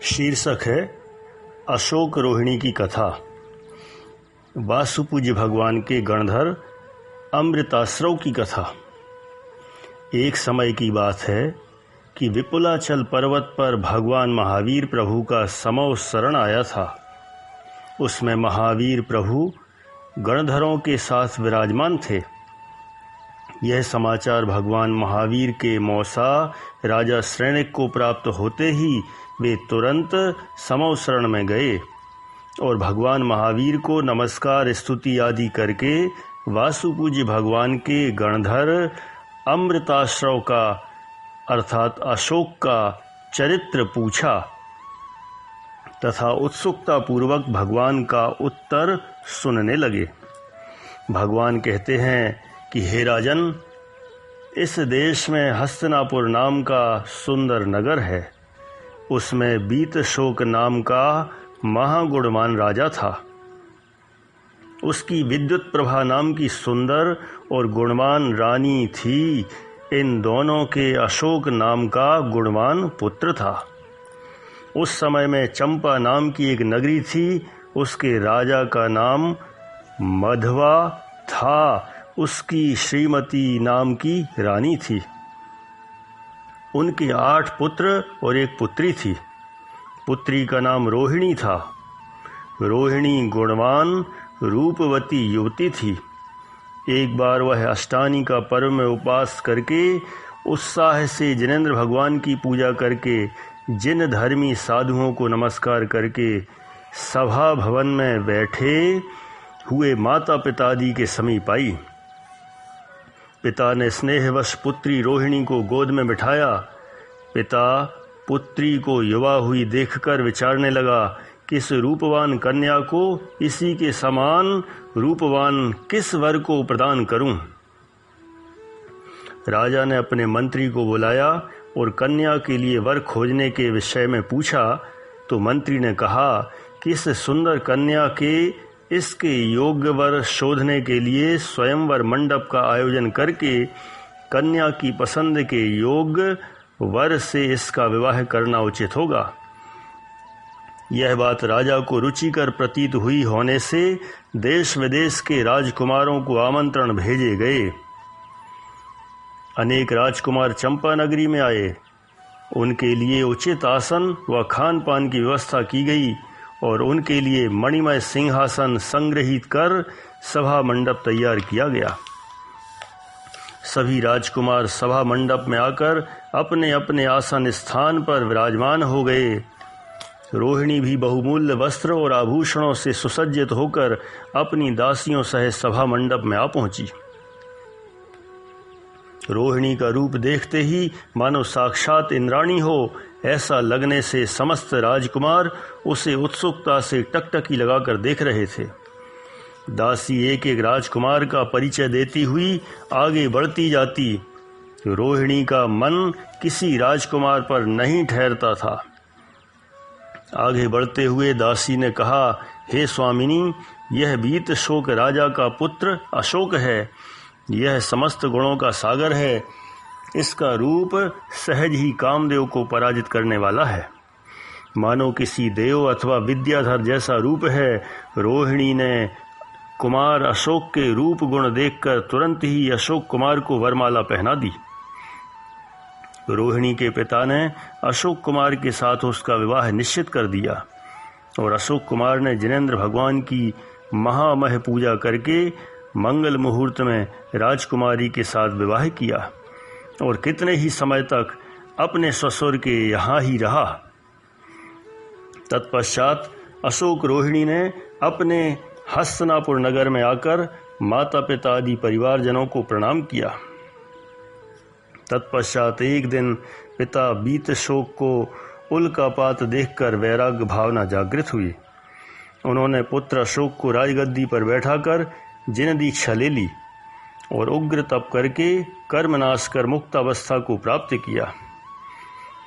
शीर्षक है अशोक रोहिणी की कथा। वासुपूज्य भगवान के गणधर अमृताश्रव की कथा। एक समय की बात है कि विपुलाचल पर्वत पर भगवान महावीर प्रभु का समव शरण आया था। उसमें महावीर प्रभु गणधरों के साथ विराजमान थे। यह समाचार भगवान महावीर के मौसा राजा श्रेणिक को प्राप्त होते ही वे तुरंत समव शरण में गए और भगवान महावीर को नमस्कार स्तुति आदि करके वासुपूज्य भगवान के गणधर अमृताश्रव का अर्थात अशोक का चरित्र पूछा तथा उत्सुकता पूर्वक भगवान का उत्तर सुनने लगे। भगवान कहते हैं कि हे राजन, इस देश में हस्तिनापुर नाम का सुंदर नगर है। उसमें बीतशोक नाम का महागुणवान राजा था। उसकी विद्युत प्रभा नाम की सुंदर और गुणवान रानी थी। इन दोनों के अशोक नाम का गुणवान पुत्र था। उस समय में चंपा नाम की एक नगरी थी। उसके राजा का नाम मधवा था। उसकी श्रीमती नाम की रानी थी। उनके 8 पुत्र और एक पुत्री थी। पुत्री का नाम रोहिणी था। रोहिणी गुणवान रूपवती युवती थी। एक बार वह अष्टानी का पर्व में उपवास करके उत्साह से जिनेंद्र भगवान की पूजा करके जिन धर्मी साधुओं को नमस्कार करके सभा भवन में बैठे हुए माता पिता आदि के समीप आई। पिता ने स्नेहवश पुत्री रोहिणी को गोद में बिठाया। पिता पुत्री को युवा हुई देखकर विचारने लगा कि इस रूपवान कन्या को इसी के समान रूपवान किस वर को प्रदान करूं। राजा ने अपने मंत्री को बुलाया और कन्या के लिए वर खोजने के विषय में पूछा तो मंत्री ने कहा कि इस सुंदर कन्या के इसके योग्य वर शोधने के लिए स्वयंवर मंडप का आयोजन करके कन्या की पसंद के योग्य वर से इसका विवाह करना उचित होगा। यह बात राजा को रुचिकर प्रतीत हुई होने से देश विदेश के राजकुमारों को आमंत्रण भेजे गए। अनेक राजकुमार चंपा नगरी में आए। उनके लिए उचित आसन व खान पान की व्यवस्था की गई और उनके लिए मणिमय सिंहासन संग्रहित कर सभा मंडप तैयार किया गया। सभी राजकुमार सभा मंडप में आकर अपने अपने आसन स्थान पर विराजमान हो गए। रोहिणी भी बहुमूल्य वस्त्र और आभूषणों से सुसज्जित होकर अपनी दासियों सहित सभा मंडप में आ पहुंची। रोहिणी का रूप देखते ही मानो साक्षात इंद्राणी हो ऐसा लगने से समस्त राजकुमार उसे उत्सुकता से टकटकी लगाकर देख रहे थे। दासी एक एक राजकुमार का परिचय देती हुई आगे बढ़ती जाती। रोहिणी का मन किसी राजकुमार पर नहीं ठहरता था। आगे बढ़ते हुए दासी ने कहा, हे स्वामिनी, यह बीतशोक राजा का पुत्र अशोक है। यह समस्त गुणों का सागर है। इसका रूप सहज ही कामदेव को पराजित करने वाला है। मानो किसी देव अथवा विद्याधर जैसा रूप है। रोहिणी ने कुमार अशोक के रूप गुण देखकर तुरंत ही अशोक कुमार को वरमाला पहना दी। रोहिणी के पिता ने अशोक कुमार के साथ उसका विवाह निश्चित कर दिया और अशोक कुमार ने जिनेंद्र भगवान की महामह पूजा करके मंगल मुहूर्त में राजकुमारी के साथ विवाह किया और कितने ही समय तक अपने ससुर के यहाँ ही रहा। तत्पश्चात अशोक रोहिणी ने अपने हस्तिनापुर नगर में आकर माता पिता आदि परिवारजनों को प्रणाम किया। तत्पश्चात एक दिन पिता बीतशोक को उल्कापात देखकर वैराग्य भावना जागृत हुई। उन्होंने पुत्र अशोक को राजगद्दी पर बैठाकर जिन दीक्षा ले ली और उग्र तप करके कर्मनाश कर मुक्तावस्था को प्राप्त किया।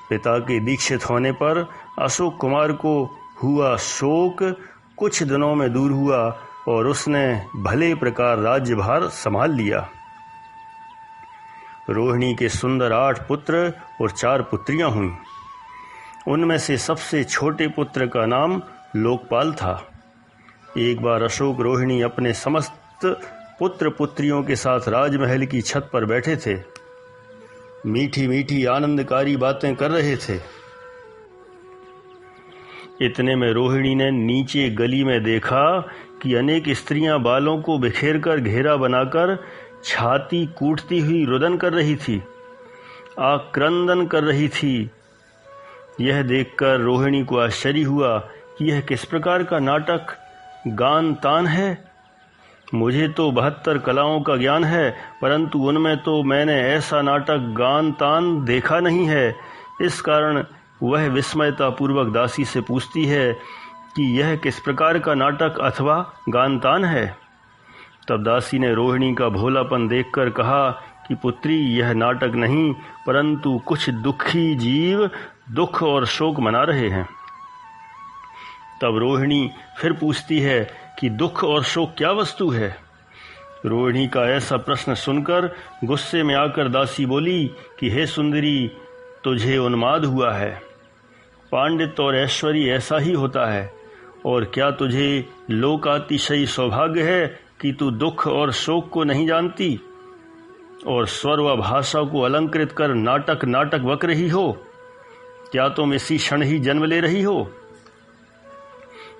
पिता के दीक्षित होने पर अशोक कुमार को हुआ शोक कुछ दिनों में दूर हुआ और उसने भले प्रकार राज्यभार संभाल लिया। रोहिणी के सुंदर 8 पुत्र और 4 पुत्रियां हुईं। उनमें से सबसे छोटे पुत्र का नाम लोकपाल था। एक बार अशोक रोहिणी अपने समस्त पुत्र पुत्रियों के साथ राजमहल की छत पर बैठे थे। मीठी मीठी आनंदकारी बातें कर रहे थे। इतने में रोहिणी ने नीचे गली में देखा कि अनेक स्त्रियां बालों को बिखेर कर घेरा बनाकर छाती कूटती हुई रुदन कर रही थी, आक्रंदन कर रही थी। यह देखकर रोहिणी को आश्चर्य हुआ कि यह किस प्रकार का नाटक गान तान है। मुझे तो 72 कलाओं का ज्ञान है, परंतु उनमें तो मैंने ऐसा नाटक गान तान देखा नहीं है। इस कारण वह विस्मयता पूर्वक दासी से पूछती है कि यह किस प्रकार का नाटक अथवा गान तान है। तब दासी ने रोहिणी का भोलापन देखकर कहा कि पुत्री, यह नाटक नहीं, परंतु कुछ दुखी जीव दुख और शोक मना रहे हैं। तब रोहिणी फिर पूछती है कि दुख और शोक क्या वस्तु है। रोहिणी का ऐसा प्रश्न सुनकर गुस्से में आकर दासी बोली कि हे सुंदरी, तुझे उन्माद हुआ है। पांडित्य और ऐश्वर्य ऐसा ही होता है। और क्या तुझे लोकातिशयी सौभाग्य है कि तू दुख और शोक को नहीं जानती और स्वर व भाषा को अलंकृत कर नाटक नाटक बक रही हो? क्या तुम इसी क्षण ही जन्म ले रही हो?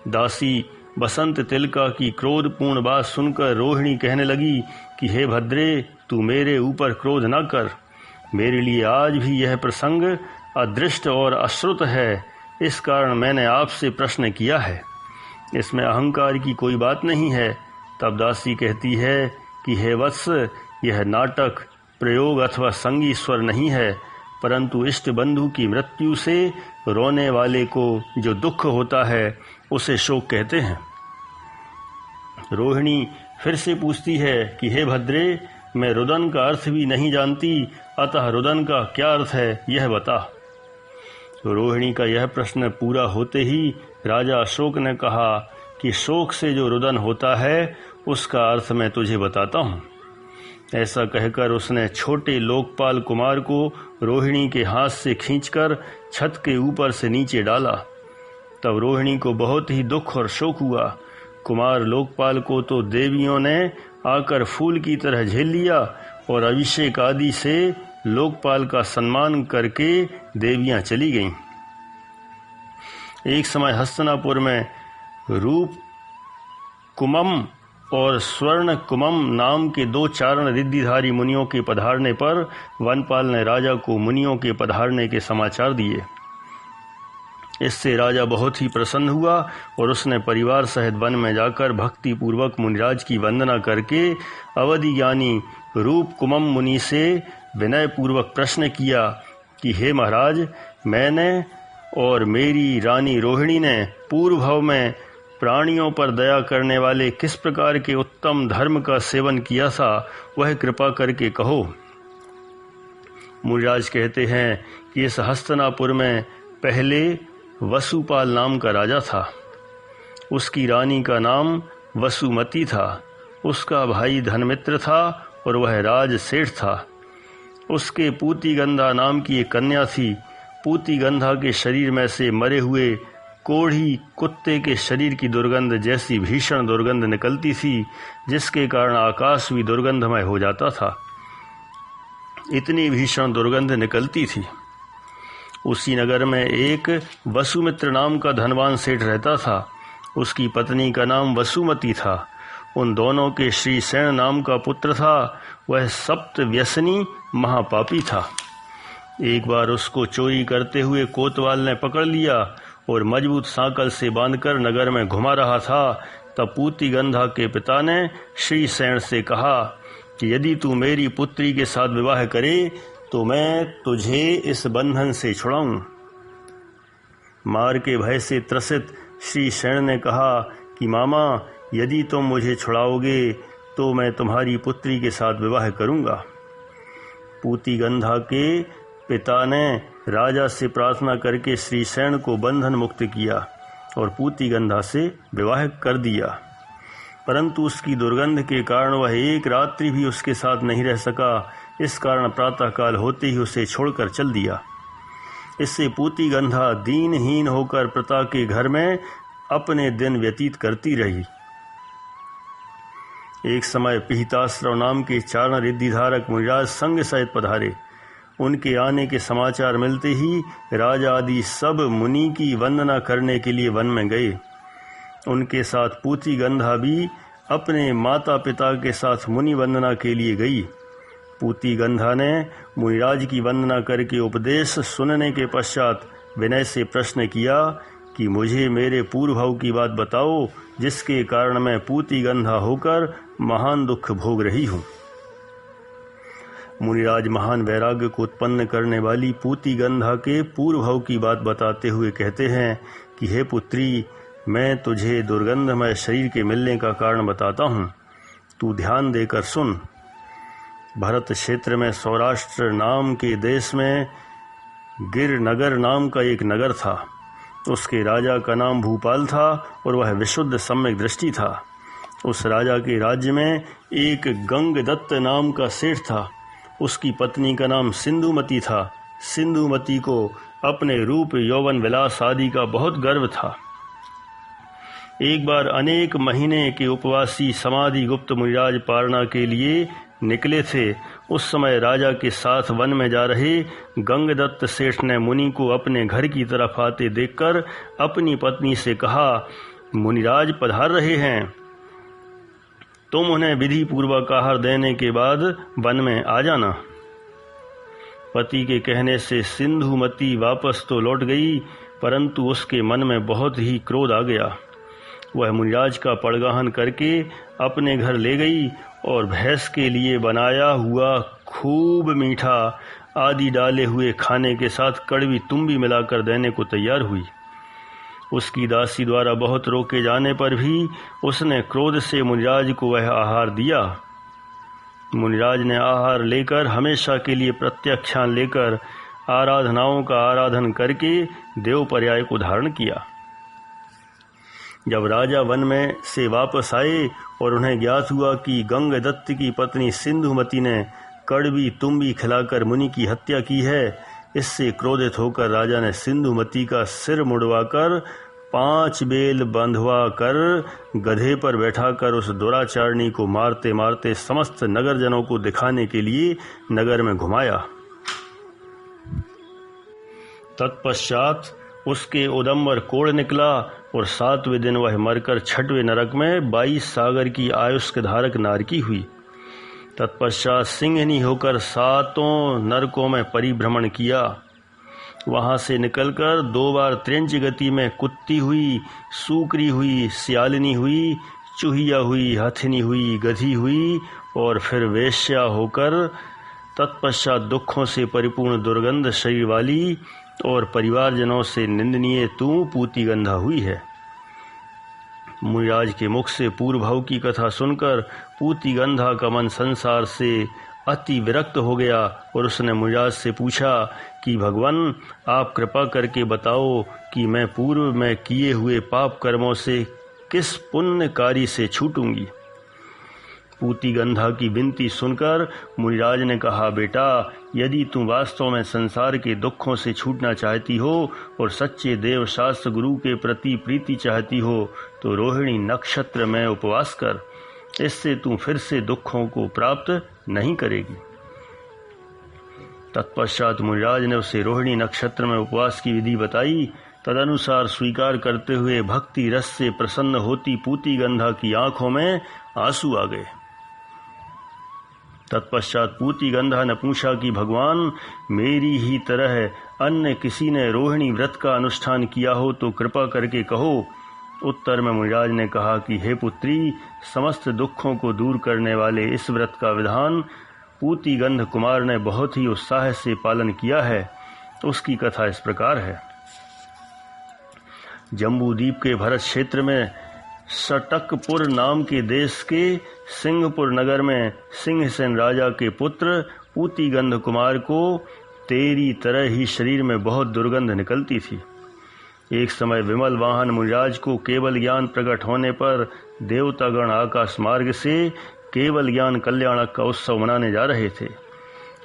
दासी बसंत तिलका की क्रोधपूर्ण बात सुनकर रोहिणी कहने लगी कि हे भद्रे, तू मेरे ऊपर क्रोध न कर। मेरे लिए आज भी यह प्रसंग अदृष्ट और अश्रुत है, इस कारण मैंने आपसे प्रश्न किया है। इसमें अहंकार की कोई बात नहीं है। तब दासी कहती है कि हे वत्स, यह नाटक प्रयोग अथवा संगी स्वर नहीं है, परंतु इष्ट बंधु की मृत्यु से रोने वाले को जो दुख होता है उसे शोक कहते हैं। रोहिणी फिर से पूछती है कि हे भद्रे, मैं रुदन का अर्थ भी नहीं जानती, अतः रुदन का क्या अर्थ है यह बता। रोहिणी का यह प्रश्न पूरा होते ही राजा अशोक ने कहा कि शोक से जो रुदन होता है उसका अर्थ मैं तुझे बताता हूँ। ऐसा कहकर उसने छोटे लोकपाल कुमार को रोहिणी के हाथ से खींचकर छत के ऊपर से नीचे डाला। तब रोहिणी को बहुत ही दुख और शोक हुआ। कुमार लोकपाल को तो देवियों ने आकर फूल की तरह झेल लिया और अभिषेक आदि से लोकपाल का सम्मान करके देवियां चली गईं। एक समय हस्तिनापुर में रूप कुमम और स्वर्ण कुमम नाम के 2 चारण रिद्धिधारी मुनियों के पधारने पर वनपाल ने राजा को मुनियों के पधारने के समाचार दिए। इससे राजा बहुत ही प्रसन्न हुआ और उसने परिवार सहित वन में जाकर भक्ति पूर्वक मुनिराज की वंदना करके अवधि ज्ञानी रूप कुमम मुनि से विनय पूर्वक प्रश्न किया कि हे महाराज, मैंने और मेरी रानी रोहिणी ने पूर्व भव में प्राणियों पर दया करने वाले किस प्रकार के उत्तम धर्म का सेवन किया था, वह कृपा करके कहो। मुनिराज कहते हैं कि इस हस्तिनापुर में पहले वसुपाल नाम का राजा था। उसकी रानी का नाम वसुमती था। उसका भाई धनमित्र था और वह राज सेठ था। उसके पूतिगंधा नाम की एक कन्या थी। पूतिगंधा के शरीर में से मरे हुए कोढ़ी कुत्ते के शरीर की दुर्गंध जैसी भीषण दुर्गंध निकलती थी, जिसके कारण आकाश भी दुर्गंधमय हो जाता था। इतनी भीषण दुर्गंध निकलती थी। उसी नगर में एक वसुमित्र नाम का धनवान सेठ रहता था। उसकी पत्नी का नाम वसुमती था। उन दोनों के श्री सेन नाम का पुत्र था। वह सप्त व्यसनी महापापी था। एक बार उसको चोरी करते हुए कोतवाल ने पकड़ लिया और मजबूत सांकल से बांधकर नगर में घुमा रहा था। तब पूतिगंधा के पिता ने श्री सेन से कहा कि यदि तू मेरी पुत्री के साथ विवाह करे तो मैं तुझे इस बंधन से छुड़ाऊं। मार के भय से त्रसित श्री सेन ने कहा कि मामा, यदि तुम मुझे छुड़ाओगे तो मैं तुम्हारी पुत्री के साथ विवाह करूंगा। पूतिगंधा के पिता ने राजा से प्रार्थना करके श्री सेन को बंधन मुक्त किया और पूतिगंधा से विवाह कर दिया, परंतु उसकी दुर्गंध के कारण वह एक रात्रि भी उसके साथ नहीं रह सका। इस कारण प्रातःकाल होते ही उसे छोड़कर चल दिया। इससे पूतिगंधा दीनहीन होकर पिता के घर में अपने दिन व्यतीत करती रही। एक समय पिहिताश्रव नाम के चारण रिद्धिधारक मुनिराज संग सहित पधारे। उनके आने के समाचार मिलते ही राजा आदि सब मुनि की वंदना करने के लिए वन में गए। उनके साथ पूतिगंधा भी अपने माता पिता के साथ मुनि वंदना के लिए गई। पूतिगंधा ने मुनिराज की वंदना करके उपदेश सुनने के पश्चात विनय से प्रश्न किया कि मुझे मेरे पूर्वभाव की बात बताओ, जिसके कारण मैं पूतिगंधा होकर महान दुख भोग रही हूँ। मुनिराज महान वैराग्य को उत्पन्न करने वाली पूतिगंधा के पूर्वभाव की बात बताते हुए कहते हैं कि हे पुत्री, मैं तुझे दुर्गंधमय शरीर के मिलने का कारण बताता हूँ, तू ध्यान देकर सुन। भरत क्षेत्र में सौराष्ट्र नाम के देश में गिरनगर नाम का एक नगर था। उसके राजा का नाम भूपाल था और वह विशुद्ध सम्यक दृष्टि था। उस राजा के राज्य में एक गंगदत्त नाम का सेठ था। उसकी पत्नी का नाम सिंधुमती था। सिंधुमती को अपने रूप, यौवन, विलास आदि का बहुत गर्व था। एक बार अनेक महीने के उपवासी समाधि गुप्त मुनिराज पारणा के लिए निकले थे। उस समय राजा के साथ वन में जा रहे गंगदत्त सेठ ने मुनि को अपने घर की तरफ आते देखकर अपनी पत्नी से कहा, मुनिराज पधार रहे हैं, तुम उन्हें विधि पूर्वक आहार देने के बाद वन में आ जाना। पति के कहने से सिंधुमती वापस तो लौट गई, परंतु उसके मन में बहुत ही क्रोध आ गया। वह मुनिराज का पड़गाहन करके अपने घर ले गई और भैंस के लिए बनाया हुआ खूब मीठा आदि डाले हुए खाने के साथ कड़वी तुम्बी मिलाकर देने को तैयार हुई। उसकी दासी द्वारा बहुत रोके जाने पर भी उसने क्रोध से मुनिराज को वह आहार दिया। मुनिराज ने आहार लेकर हमेशा के लिए प्रत्यक्षान लेकर आराधनाओं का आराधन करके देव पर्याय को धारण किया। जब राजा वन में से वापस आए और उन्हें ज्ञात हुआ कि गंगदत्त की पत्नी सिंधुमती ने कड़वी तुम्बी खिलाकर मुनि की हत्या की है, इससे क्रोधित होकर राजा ने सिंधुमती का सिर मुड़वाकर 5 बेल बंधवा कर गधे पर बैठाकर उस दुराचारणी को मारते मारते समस्त नगरजनों को दिखाने के लिए नगर में घुमाया। तत्पश्चात उसके उदम्बर कोढ़ निकला और 7वें दिन वह मरकर 6वें नरक में 22 सागर की आयुष्क धारक नारकी हुई। तत्पश्चात सिंहनी होकर 7 नरकों में परिभ्रमण किया। वहां से निकलकर 2 बार त्रिंच गति में कुत्ती हुई, सूकरी हुई, सियालिनी हुई, चूहिया हुई, हथिनी हुई, गधी हुई और फिर वेश्या होकर तत्पश्चात दुखों से परिपूर्ण दुर्गंध शरीर वाली और परिवारजनों से निंदनीय तू पूतिगंधा हुई है। मुनिराज के मुख से पूर्वभाव की कथा सुनकर पूतिगंधा का मन संसार से अति विरक्त हो गया और उसने मुनिराज से पूछा कि भगवान, आप कृपा करके बताओ कि मैं पूर्व में किए हुए पाप कर्मों से किस पुण्य कार्य से छूटूंगी। पूतिगंधा की विनती सुनकर मुनिराज ने कहा, बेटा, यदि तुम वास्तव में संसार के दुखों से छूटना चाहती हो और सच्चे देव शास्त्र गुरु के प्रति प्रीति चाहती हो तो रोहिणी नक्षत्र में उपवास कर, इससे तू फिर से दुखों को प्राप्त नहीं करेगी। तत्पश्चात मुनिराज ने उसे रोहिणी नक्षत्र में उपवास की विधि बताई। तदनुसार स्वीकार करते हुए भक्ति रस से प्रसन्न होती पूतिगंधा की आंखों में आंसू आ गए। तत्पश्चात पूतिगंधा ने पूछा कि भगवान, मेरी ही तरह अन्य किसी ने रोहिणी व्रत का अनुष्ठान किया हो तो कृपा करके कहो। उत्तर में मुनिराज ने कहा कि हे पुत्री, समस्त दुखों को दूर करने वाले इस व्रत का विधान पूतिगंध कुमार ने बहुत ही उत्साह से पालन किया है। उसकी कथा इस प्रकार है। जम्बूद्वीप के भरत क्षेत्र में सटकपुर नाम के देश के सिंहपुर नगर में सिंहसेन राजा के पुत्र पूतिगंध कुमार को तेरी तरह ही शरीर में बहुत दुर्गंध निकलती थी। एक समय विमल वाहन मुनिराज को केवल ज्ञान प्रकट होने पर देवतागण आकाश मार्ग से केवल ज्ञान कल्याणक का उत्सव मनाने जा रहे थे।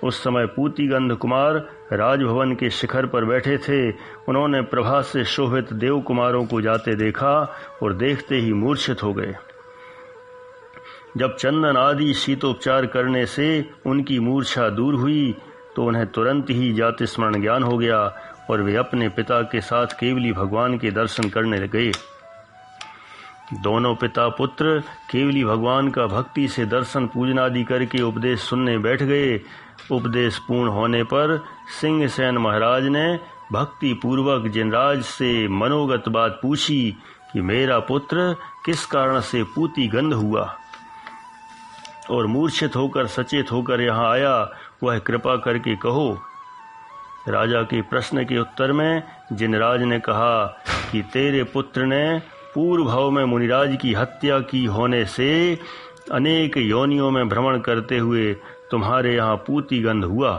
उस समय पूतिगंध कुमार राजभवन के शिखर पर बैठे थे, उन्होंने प्रभा से शोभित देव कुमारों को जाते देखा और देखते ही मूर्छित हो गए। जब चंदन आदि शीतोपचार करने से उनकी मूर्छा दूर हुई तो उन्हें तुरंत ही जाति स्मरण ज्ञान हो गया और वे अपने पिता के साथ केवली भगवान के दर्शन करने गए। दोनों पिता पुत्र केवली भगवान का भक्ति से दर्शन पूजन आदि करके उपदेश सुनने बैठ गए। उपदेश पूर्ण होने पर सिंहसेन महाराज ने भक्ति पूर्वक जिनराज से मनोगत बात पूछी कि मेरा पुत्र किस कारण से पूती गंध हुआ और मूर्छित होकर सचेत होकर यहाँ आया, वह कृपा करके कहो। राजा के प्रश्न के उत्तर में जिनराज ने कहा कि तेरे पुत्र ने पूर्व भाव में मुनिराज की हत्या की होने से अनेक योनियों में भ्रमण करते हुए तुम्हारे यहाँ पूती गंध हुआ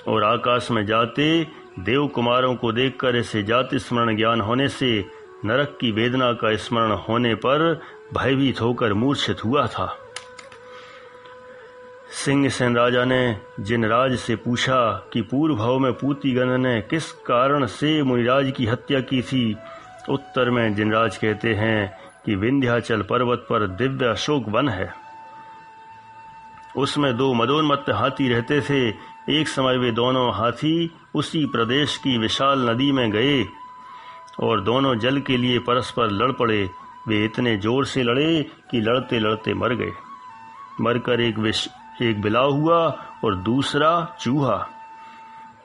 और आकाश में जाते देव कुमारों को देखकर इसे जाति स्मरण ज्ञान होने से नरक की वेदना का स्मरण होने पर भयभीत होकर मूर्छित हुआ था। सिंहसेन राजा ने जिनराज से पूछा कि पूर्व भाव में पूतीगण ने किस कारण से मुनिराज की हत्या की थी। उत्तर में जिनराज कहते हैं कि विंध्याचल पर्वत पर दिव्य अशोक वन है, उसमें 2 मदोन्मत्त हाथी रहते थे। एक समय वे दोनों हाथी उसी प्रदेश की विशाल नदी में गए और दोनों जल के लिए परस्पर लड़ पड़े। वे इतने जोर से लड़े कि लड़ते लड़ते मर गए। मरकर एक बिलाव हुआ और दूसरा चूहा,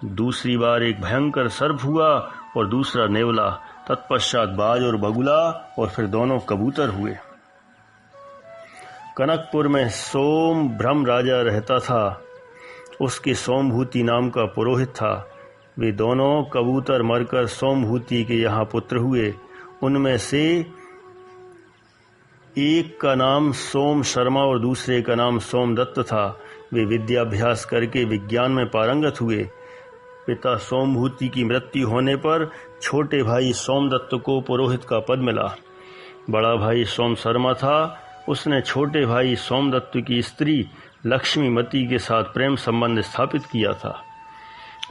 दूसरी बार एक भयंकर सर्प हुआ और दूसरा नेवला, तत्पश्चात बाज और बगुला और फिर दोनों कबूतर हुए। कनकपुर में सोम ब्रह्म राजा रहता था, उसके सोमभूति नाम का पुरोहित था। वे दोनों कबूतर मरकर सोमभूति के यहाँ पुत्र हुए। उनमें से एक का नाम सोम शर्मा और दूसरे का नाम सोमदत्त था। वे विद्याभ्यास करके विज्ञान में पारंगत हुए। पिता सोमभूति की मृत्यु होने पर छोटे भाई सोमदत्त को पुरोहित का पद मिला। बड़ा भाई सोम शर्मा था, उसने छोटे भाई सोमदत्त की स्त्री लक्ष्मीमती के साथ प्रेम संबंध स्थापित किया था।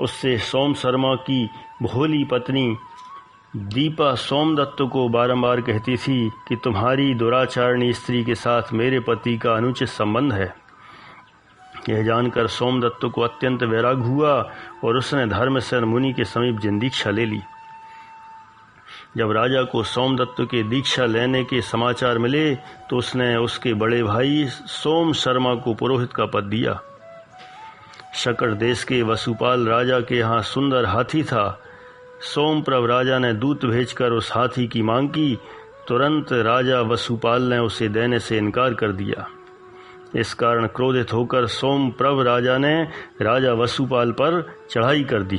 उससे सोम शर्मा की भोली पत्नी दीपा सोमदत्त को बारंबार कहती थी कि तुम्हारी दुराचारणी स्त्री के साथ मेरे पति का अनुचित संबंध है। यह जानकर सोमदत्त को अत्यंत वैराग हुआ और उसने धर्मसेन मुनि के समीप जिन दीक्षा ले ली। जब राजा को सोमदत्त के दीक्षा लेने के समाचार मिले तो उसने उसके बड़े भाई सोम शर्मा को पुरोहित का पद दिया। शकर देश के वसुपाल राजा के यहाँ सुंदर हाथी था। सोमप्रभ राजा ने दूत भेजकर उस हाथी की मांग की। तुरंत राजा वसुपाल ने उसे देने से इनकार कर दिया। इस कारण क्रोधित होकर सोमप्रभ राजा ने राजा वसुपाल पर चढ़ाई कर दी।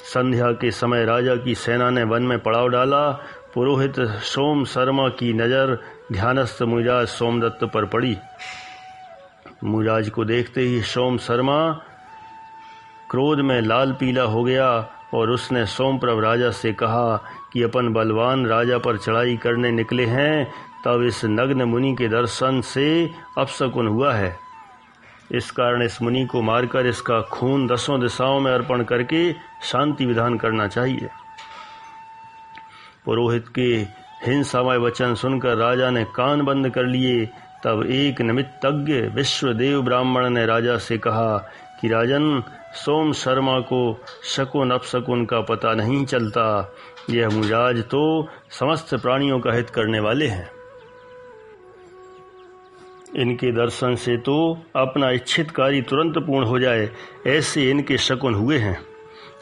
संध्या के समय राजा की सेना ने वन में पड़ाव डाला। पुरोहित सोम शर्मा की नजर ध्यानस्थ मुनिराज सोमदत्त पर पड़ी। मुनिराज को देखते ही सोम शर्मा क्रोध में लाल पीला हो गया और उसने सोमप्रभ राजा से कहा कि अपन बलवान राजा पर चढ़ाई करने निकले हैं, तब इस नग्न मुनि के दर्शन से अपशकुन हुआ है। इस कारण इस मुनि को मारकर इसका खून 10 दिशाओं में अर्पण करके शांति विधान करना चाहिए। पुरोहित के हिंसामय वचन सुनकर राजा ने कान बंद कर लिए। तब एक निमित्तज्ञ विश्वदेव ब्राह्मण ने राजा से कहा कि राजन, सोम शर्मा को शकुन अपशकुन का पता नहीं चलता। यह मुनिराज तो समस्त प्राणियों का हित करने वाले हैं। इनके दर्शन से तो अपना इच्छित कार्य तुरंत पूर्ण हो जाए, ऐसे इनके शकुन हुए हैं।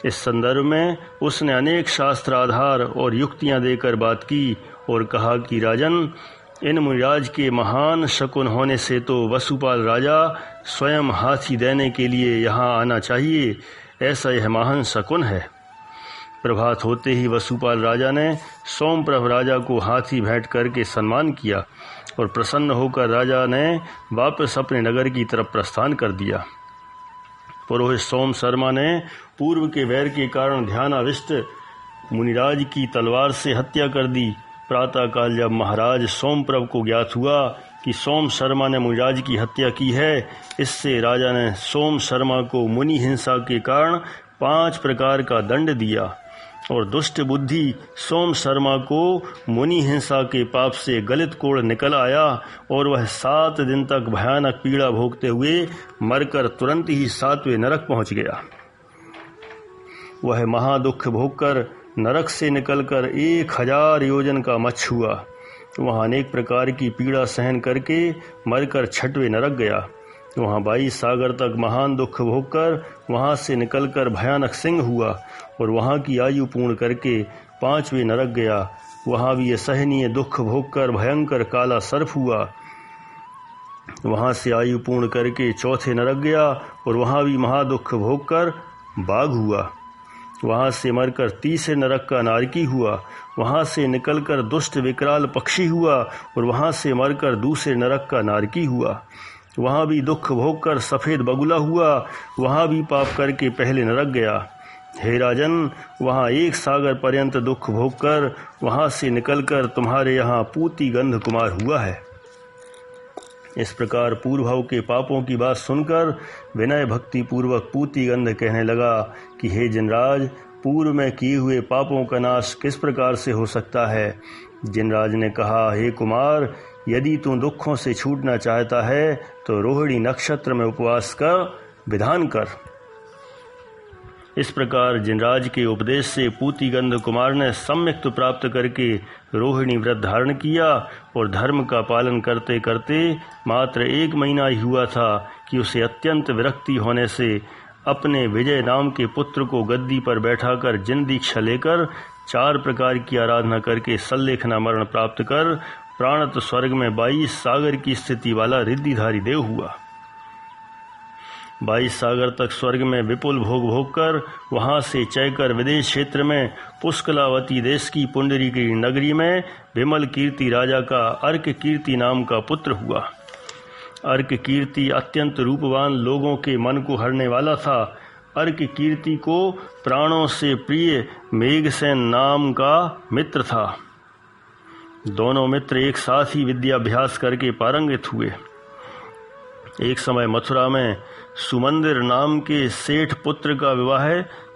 इस संदर्भ में उसने अनेक शास्त्र आधार और युक्तियां देकर बात की और कहा कि राजन, इन मुनिराज के महान शकुन होने से तो वसुपाल राजा स्वयं हाथी देने के लिए यहाँ आना चाहिए। ऐसा यह महान शकुन है। प्रभात होते ही वसुपाल राजा ने सोमप्रभ राजा को हाथी भेंट करके सम्मान किया और प्रसन्न होकर राजा ने वापस अपने नगर की तरफ प्रस्थान कर दिया। पुरोहित सोम शर्मा ने पूर्व के वैर के कारण ध्यानाविष्ट मुनिराज की तलवार से हत्या कर दी। प्रातःकाल जब महाराज सोमप्रभ को ज्ञात हुआ कि सोम शर्मा ने मुनिराज की हत्या की है। इससे राजा ने सोम शर्मा को मुनि हिंसा के कारण 5 प्रकार का दंड दिया और दुष्ट बुद्धि सोम शर्मा को मुनि हिंसा के पाप से गलित कोढ़ निकल आया और वह 7 दिन तक भयानक पीड़ा भोगते हुए मरकर तुरंत ही 7वें नरक पहुंच गया। वह महादुख भोगकर नरक से निकलकर 1000 योजन का मच्छ हुआ। वहाँ अनेक प्रकार की पीड़ा सहन करके मरकर 6वें नरक गया। वहाँ 22 सागर तक महान दुख भोगकर वहाँ से निकलकर भयानक सिंह हुआ और वहाँ की आयु पूर्ण करके 5वें नरक गया। वहाँ भी असहनीय दुख भोगकर भयंकर काला सर्प हुआ। वहाँ से आयु पूर्ण करके 4थे नरक गया और वहाँ भी महादुख भोगकर बाघ हुआ। वहाँ से मरकर 30 नरक का नारकी हुआ। वहाँ से निकलकर दुष्ट विकराल पक्षी हुआ और वहाँ से मरकर दूसरे नरक का नारकी हुआ। वहाँ भी दुख भोगकर सफ़ेद बगुला हुआ। वहाँ भी पाप करके पहले नरक गया। हे राजन, वहाँ 1 सागर पर्यंत दुख भोगकर वहाँ से निकलकर तुम्हारे यहाँ पूती गंध कुमार हुआ है। इस प्रकार पूर्वभाव के पापों की बात सुनकर विनय भक्ति पूर्वक पूती गंध कहने लगा कि हे जिनराज, पूर्व में किए हुए पापों का नाश किस प्रकार से हो सकता है। जिनराज ने कहा, हे कुमार, यदि तू दुखों से छूटना चाहता है तो रोहिणी नक्षत्र में उपवास का विधान कर। इस प्रकार जिनराज के उपदेश से पूतीगंध कुमार ने सम्यक्त प्राप्त करके रोहिणी व्रत धारण किया और धर्म का पालन करते करते मात्र 1 महीना ही हुआ था कि उसे अत्यंत विरक्ति होने से अपने विजय नाम के पुत्र को गद्दी पर बैठाकर जिन दीक्षा लेकर 4 प्रकार की आराधना करके सल्लेखना मरण प्राप्त कर प्राणत स्वर्ग में 22 सागर की स्थिति वाला रिद्धिधारी देव हुआ। 22 सागर तक स्वर्ग में विपुल भोग भोग कर वहाँ से चयकर विदेश क्षेत्र में पुष्कलावती देश की पुंडरी की नगरी में विमल कीर्ति राजा का अर्क कीर्ति नाम का पुत्र हुआ। अर्क कीर्ति अत्यंत रूपवान, लोगों के मन को हरने वाला था। अर्क कीर्ति को प्राणों से प्रिय मेघसेन नाम का मित्र था। दोनों मित्र एक साथ ही विद्याभ्यास करके पारंगित हुए। एक समय मथुरा में सुमंदिर नाम के सेठ पुत्र का विवाह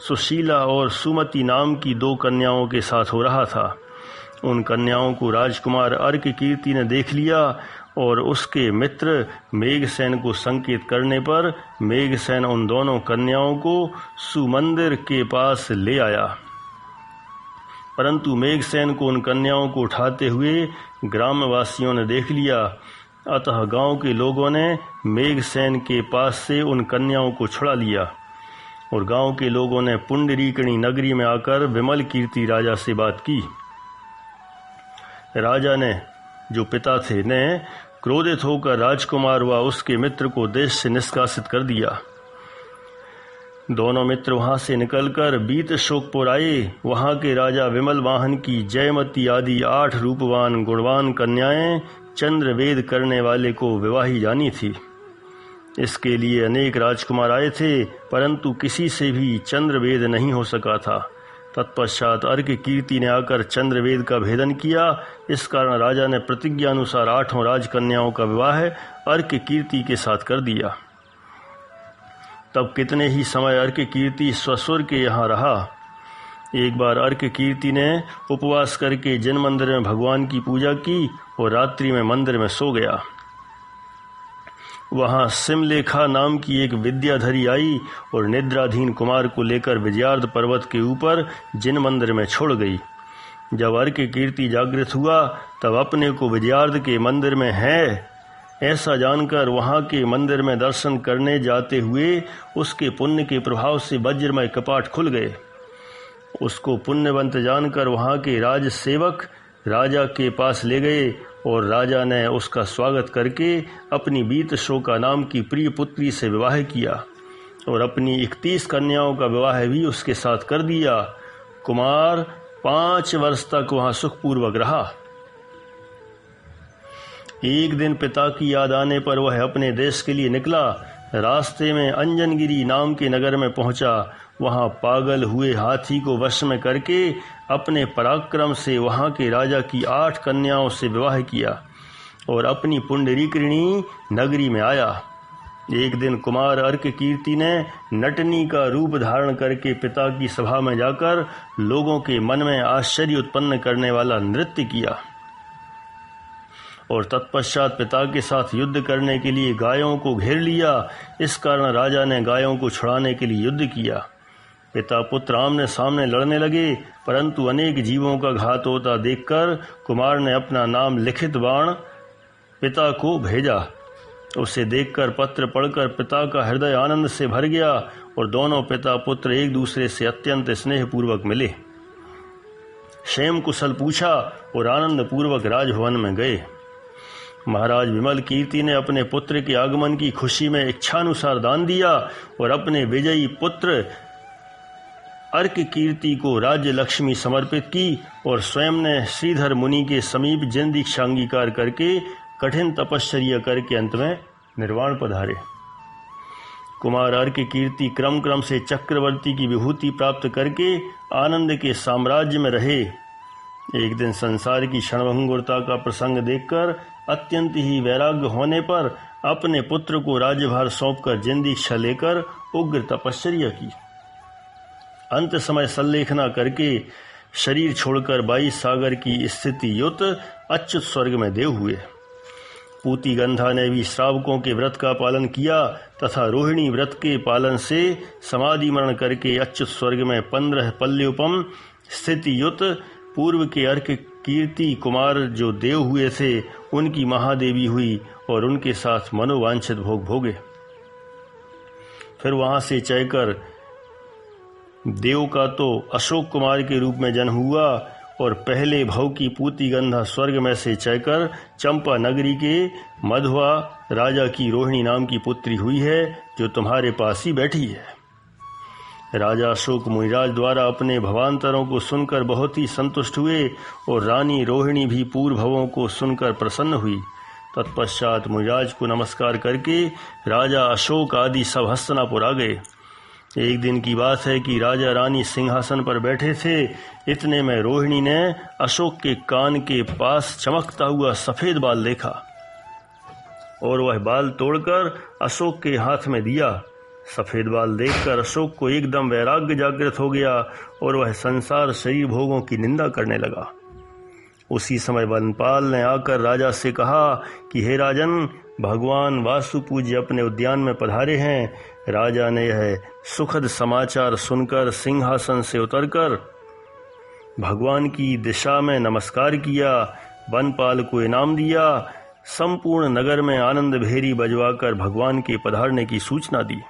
सुशीला और सुमति नाम की 2 कन्याओं के साथ हो रहा था। उन कन्याओं को राजकुमार अर्क कीर्ति ने देख लिया और उसके मित्र मेघसेन को संकेत करने पर मेघसेन उन दोनों कन्याओं को सुमंदिर के पास ले आया। परंतु मेघसेन को उन कन्याओं को उठाते हुए ग्रामवासियों ने देख लिया। अतः गांव के लोगों ने मेघसेन के पास से उन कन्याओं को छुड़ा लिया और गांव के लोगों ने पुंडरीकणी नगरी में आकर विमल कीर्ति राजा से बात की। राजा ने, जो पिता थे, ने क्रोधित होकर राजकुमार व उसके मित्र को देश से निष्कासित कर दिया। दोनों मित्र वहां से निकलकर बीत शोकपुर आए। वहां के राजा विमल वाहन की जयमती आदि 8 रूपवान गुणवान कन्याएं चंद्र वेद करने वाले को विवाही जानी थी। इसके लिए अनेक राजकुमार आए थे, परंतु किसी से भी चंद्र वेद नहीं हो सका था। तत्पश्चात अर्क कीर्ति ने आकर चंद्र वेद का भेदन किया। इस कारण राजा ने प्रतिज्ञा अनुसार 8 राजकन्याओं का विवाह अर्क कीर्ति के साथ कर दिया। तब कितने ही समय अर्क कीर्ति स्वसुर के यहाँ रहा। एक बार अर्क कीर्ति ने उपवास करके जिन मंदिर में भगवान की पूजा की और रात्रि में मंदिर में सो गया। वहां सिमलेखा नाम की एक विद्याधरी आई और निद्राधीन कुमार को लेकर विजयार्ध पर्वत के ऊपर जिन मंदिर में छोड़ गई। जब अर्क कीर्ति जागृत हुआ तब अपने को विजयार्ध के मंदिर में है ऐसा जानकर वहां के मंदिर में दर्शन करने जाते हुए उसके पुण्य के प्रभाव से वज्रमय कपाट खुल गए। उसको पुण्यवंत जानकर वहां के राज सेवक राजा के पास ले गए और राजा ने उसका स्वागत करके अपनी बीत शोका नाम की प्रिय पुत्री से विवाह किया और अपनी 31 कन्याओं का विवाह भी उसके साथ कर दिया। कुमार 5 वर्ष तक वहां सुखपूर्वक रहा। एक दिन पिता की याद आने पर वह अपने देश के लिए निकला। रास्ते में अंजनगिरी नाम के नगर में पहुंचा। वहां पागल हुए हाथी को वश में करके अपने पराक्रम से वहां के राजा की 8 कन्याओं से विवाह किया और अपनी पुंडरीकृणी नगरी में आया। एक दिन कुमार अर्क कीर्ति ने नटनी का रूप धारण करके पिता की सभा में जाकर लोगों के मन में आश्चर्य उत्पन्न करने वाला नृत्य किया और तत्पश्चात पिता के साथ युद्ध करने के लिए गायों को घेर लिया। इस कारण राजा ने गायों को छुड़ाने के लिए युद्ध किया। पिता पुत्र आमने सामने लड़ने लगे, परंतु अनेक जीवों का घात होता देखकर कुमार ने अपना नाम लिखित बाण पिता को भेजा। उसे देखकर पत्र पढ़कर पिता का हृदय आनंद से भर गया और दोनों पिता पुत्र एक दूसरे से अत्यंत स्नेहपूर्वक मिले। क्षेम कुशल पूछा और आनंद पूर्वक राजभवन में गए। महाराज विमल कीर्ति ने अपने पुत्र के आगमन की खुशी में इच्छानुसार दान दिया और अपने विजयी पुत्र अर्क कीर्ति को राज्य लक्ष्मी समर्पित की और स्वयं ने श्रीधर मुनि के समीप जिन दीक्षा अंगीकार करके कठिन तपश्चर्या करके अंत में निर्वाण पधारे। कुमार अर्क कीर्ति क्रम क्रम से चक्रवर्ती की विभूति प्राप्त करके आनंद के साम्राज्य में रहे। एक दिन संसार की क्षणभंगुरता का प्रसंग देखकर अत्यंत ही वैराग्य होने पर अपने पुत्र को राज्यभार सौंपकर जिन दीक्षा लेकर उग्र तपश्चर्या की। अंत समय सल्लेखना करके शरीर छोड़कर 22 सागर की स्थिति युत अच्युत स्वर्ग में देव हुए। पूती गंधा ने भी श्रावकों के व्रत का पालन किया तथा रोहिणी व्रत के पालन से समाधि मरण करके अच्युत स्वर्ग में 15 पल्योपम स्थिति युत पूर्व के अर्क कीर्ति कुमार जो देव हुए थे उनकी महादेवी हुई और उनके साथ मनोवांछित भोग भोगे। फिर वहां से चयकर देव का तो अशोक कुमार के रूप में जन्म हुआ और पहले भव की पूती गंधा स्वर्ग में से चयकर चंपा नगरी के मधुआ राजा की रोहिणी नाम की पुत्री हुई है जो तुम्हारे पास ही बैठी है। राजा अशोक मुनिराज द्वारा अपने भवांतरों को सुनकर बहुत ही संतुष्ट हुए और रानी रोहिणी भी पूर्व भवों को सुनकर प्रसन्न हुई। तत्पश्चात मुनिराज को नमस्कार करके राजा अशोक आदि सब हस्तिनापुर आ गए। एक दिन की बात है कि राजा रानी सिंहासन पर बैठे थे। इतने में रोहिणी ने अशोक के कान के पास चमकता हुआ सफेद बाल देखा और वह बाल तोड़कर अशोक के हाथ में दिया। सफेद बाल देखकर अशोक को एकदम वैराग्य जागृत हो गया और वह संसार शरीर भोगों की निंदा करने लगा। उसी समय वनपाल ने आकर राजा से कहा कि हे राजन, भगवान वासुपूज्य अपने उद्यान में पधारे हैं। राजा ने यह सुखद समाचार सुनकर सिंहासन से उतरकर भगवान की दिशा में नमस्कार किया, वनपाल को इनाम दिया, संपूर्ण नगर में आनंद भेरी बजवाकर भगवान के पधारने की सूचना दी।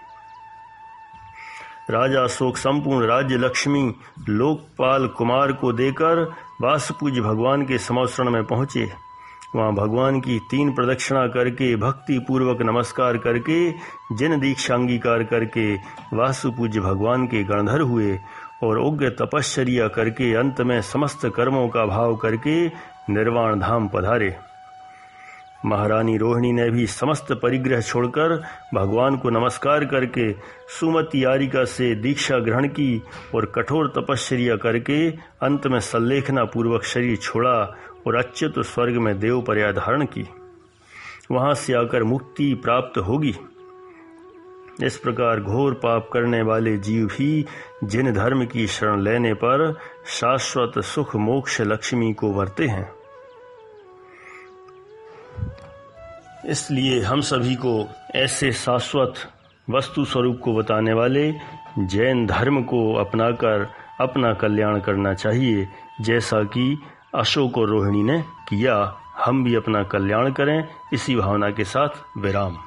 राजा अशोक संपूर्ण राज्य लक्ष्मी लोकपाल कुमार को देकर वासुपूज्य भगवान के समौसरण में पहुंचे। वहां भगवान की 3 प्रदक्षिणा करके भक्ति पूर्वक नमस्कार करके जिन दीक्षा अंगीकार करके वासुपूज्य भगवान के गणधर हुए और उग्र तपश्चर्या करके अंत में समस्त कर्मों का भाव करके निर्वाण धाम पधारे। महारानी रोहिणी ने भी समस्त परिग्रह छोड़कर भगवान को नमस्कार करके सुमति आरिका से दीक्षा ग्रहण की और कठोर तपश्चर्या करके अंत में सल्लेखना पूर्वक शरीर छोड़ा और अच्युत स्वर्ग में देव पर्याय धारण की। वहां से आकर मुक्ति प्राप्त होगी। इस प्रकार घोर पाप करने वाले जीव भी जिन धर्म की शरण लेने पर शाश्वत सुख मोक्ष लक्ष्मी को वरते हैं। इसलिए हम सभी को ऐसे शाश्वत वस्तु स्वरूप को बताने वाले जैन धर्म को अपनाकर अपना कल्याण करना चाहिए, जैसा कि अशोक और रोहिणी ने किया। हम भी अपना कल्याण करें। इसी भावना के साथ विराम।